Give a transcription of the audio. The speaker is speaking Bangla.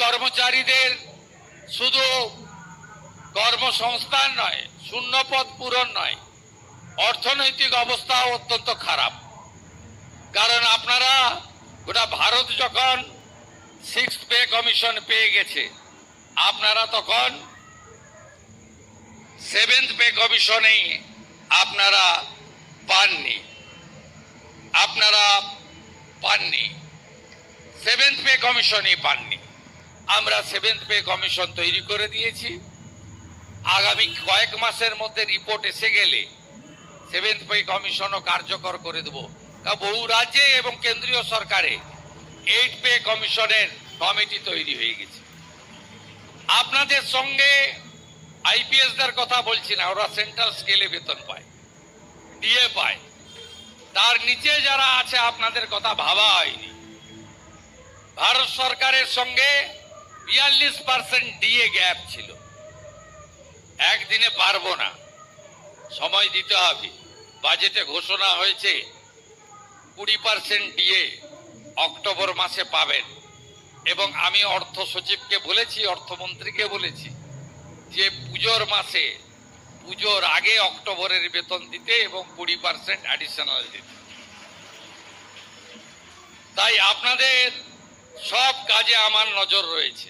কর্মচারীদের শুধু কর্মসংস্থান নয়, শূন্যপদ পূরণ নয়, অর্থনৈতিক অবস্থাও অত্যন্ত খারাপ। কারণ আপনারা গোটা ভারত যখন 6th পে কমিশন পেয়ে গেছে, আপনারা তখন 7th পে কমিশনেই আপনারা পাননি। 7th পে কমিশনই পাননি। আমরা 7th পে কমিশন তৈরি করে দিয়েছি। আগামী কয়েক মাসের মধ্যে রিপোর্ট এসে গেলে 7th পে কমিশনও কার্যকর করে দেব। বহু রাজ্যে এবং কেন্দ্রীয় সরকারে 8th পে কমিশনের কমিটি তৈরি হয়ে গেছে। আপনাদের সঙ্গে আইপিএসদের কথা বলছি না, ওরা সেন্ট্রাল স্কেলে বেতন পায়, ডিএ পায়। তার নিচে যারা আছে আপনাদের কথা ভাবা হয়নি। ভারত সরকারের সঙ্গে 42% ডিএ গ্যাপ ছিল। একদিনে পারবো না, সময় দিতে হবে। বাজেটে ঘোষণা হয়েছে 20% ডিএ অক্টোবর মাসে পাবেন। এবং আমি অর্থ সচিবকে বলেছি, অর্থমন্ত্রীকে বলেছি যে পুজোর আগে অক্টোবরের বেতন দিতে এবং 20% অ্যাডিশনাল দিতে। তাই আপনাদের সব কাজে আমার নজর রয়েছে।